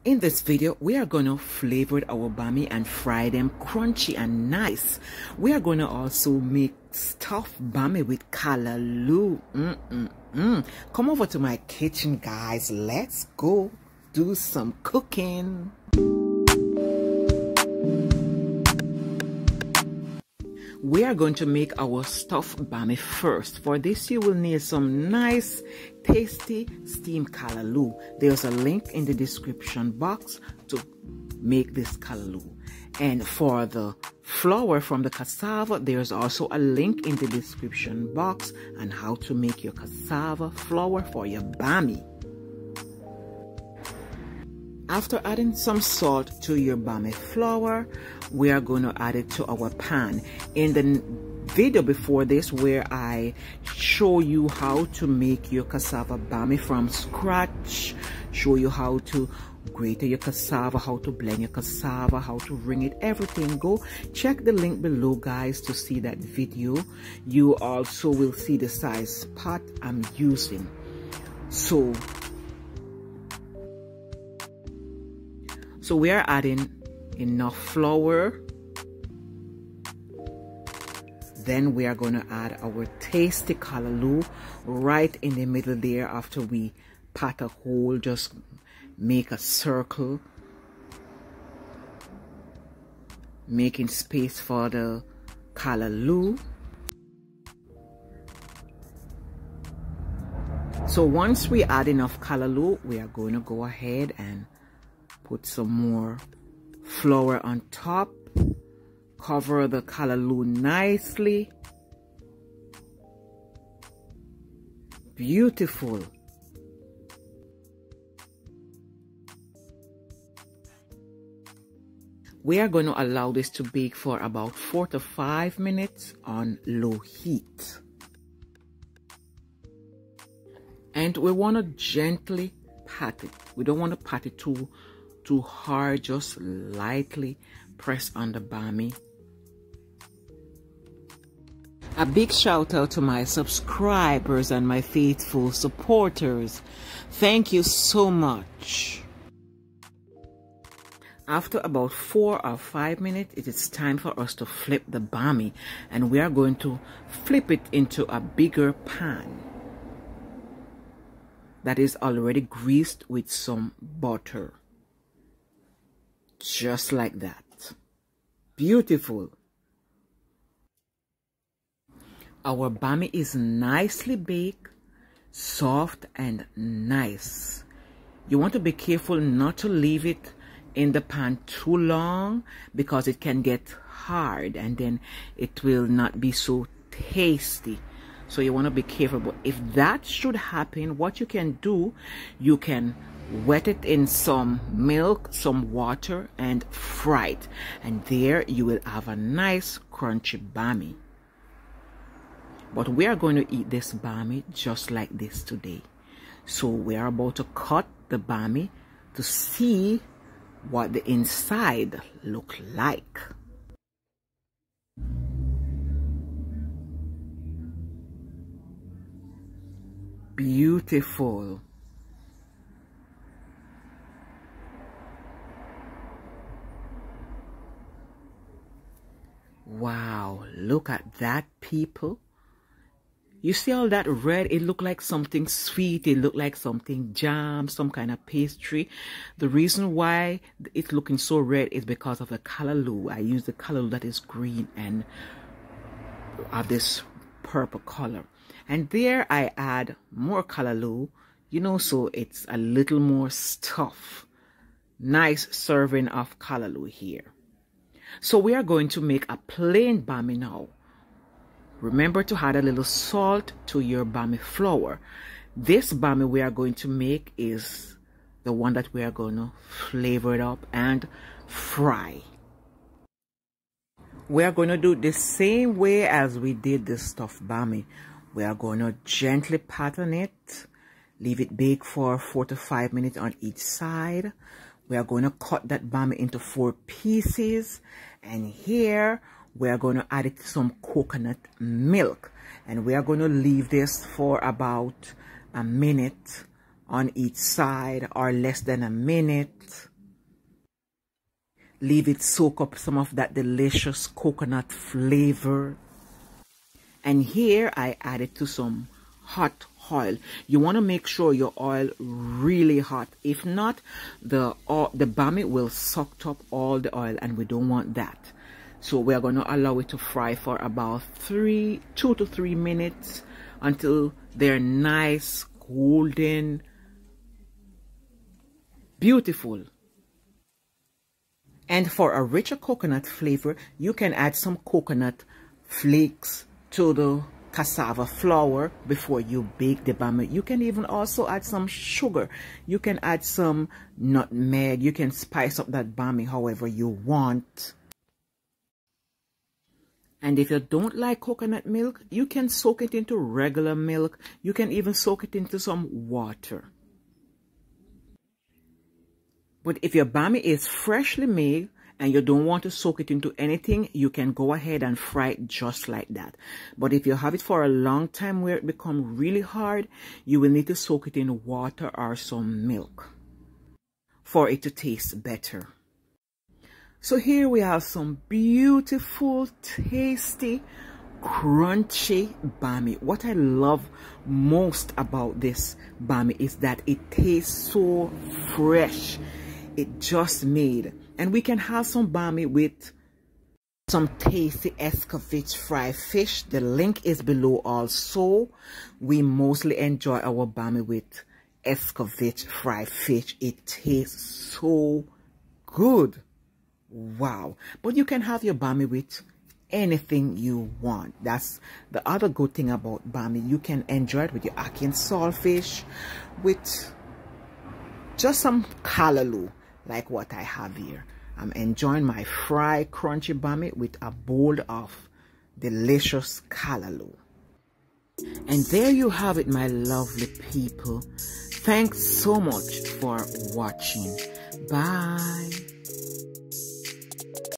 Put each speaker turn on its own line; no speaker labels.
In this video, we are going to flavor our bammy and fry them crunchy and nice. We are going to also make stuffed bammy with calaloo. Come over to my kitchen, guys. Let's go do some cooking. We are going to make our stuffed bammy first. For this, you will need some nice, tasty steamed calaloo. There's a link in the description box to make this calaloo. And for the flour from the cassava, there's also a link in the description box on how to make your cassava flour for your bammy. After adding some salt to your bammy flour, we are going to add it to our pan. In the video before this, where I show you how to make your cassava bammy from scratch, show you how to grate your cassava, how to blend your cassava, how to wring it, everything, go check the link below, guys, to see that video. You also will see the size pot I'm using. So we are adding enough flour. Then we are going to add our tasty calaloo right in the middle there. After we pat a hole, just make a circle, making space for the calaloo. So once we add enough calaloo, we are going to go ahead and put some more flour on top. Cover the calaloo nicely. Beautiful. We are going to allow this to bake for about 4 to 5 minutes on low heat. And we want to gently pat it. We don't want to pat it too hard, just lightly press on the bammy. A big shout out to my subscribers and my faithful supporters. Thank you so much. After about 4 or 5 minutes, it is time for us to flip the bammy, and we are going to flip it into a bigger pan that is already greased with some butter. Just like that. Beautiful. Our bammy is nicely baked, soft and nice. You want to be careful not to leave it in the pan too long, because it can get hard and then it will not be so tasty. So you want to be careful. But if that should happen, what you can do, you can wet it in some milk, some water, and fry it. And there you will have a nice crunchy bammy. But we are going to eat this bammy just like this today. So we are about to cut the bammy to see what the inside look like. Beautiful. Wow, look at that, people. You see all that red? It looked like something sweet. It looked like something jam, some kind of pastry. The reason why it's looking so red is because of the calaloo. I use the calaloo that is green and of this purple color. And there I add more calaloo, you know, so it's a little more stuff. Nice serving of calaloo here. So we are going to make a plain bammy now. Remember to add a little salt to your bammy flour. This bammy we are going to make is the one that we are going to flavor it up and fry. We are going to do the same way as we did the stuffed bammy. We are going to gently pat on it, leave it bake for 4 to 5 minutes on each side. We are going to cut that bammy into 4 pieces, and here we are going to add it some coconut milk, and we are going to leave this for about a minute on each side, or less than a minute. Leave it soak up some of that delicious coconut flavor. And here I added to some hot oil. You want to make sure your oil really hot. If not, the bammy will suck up all the oil, and we don't want that. So we are going to allow it to fry for about 2 to 3 minutes until they're nice, golden, beautiful. And for a richer coconut flavor, you can add some coconut flakes to the cassava flour before you bake the bammy. You can even also add some sugar. You can add some nutmeg. You can spice up that bammy however you want. And if you don't like coconut milk, you can soak it into regular milk. You can even soak it into some water. But if your bammy is freshly made and you don't want to soak it into anything, you can go ahead and fry it just like that. But if you have it for a long time where it becomes really hard, you will need to soak it in water or some milk for it to taste better. So here we have some beautiful, tasty, crunchy bammy. What I love most about this bammy is that it tastes so fresh. It just made. And we can have some bammy with some tasty escovitch fried fish. The link is below also. We mostly enjoy our bammy with escovitch fried fish. It tastes so good. Wow. But you can have your bammy with anything you want. That's the other good thing about bammy. You can enjoy it with your ackee and saltfish, with just some calaloo like what I have here. I'm enjoying my fried crunchy bammy with a bowl of delicious calaloo. And there you have it, my lovely people. Thanks so much for watching. Bye.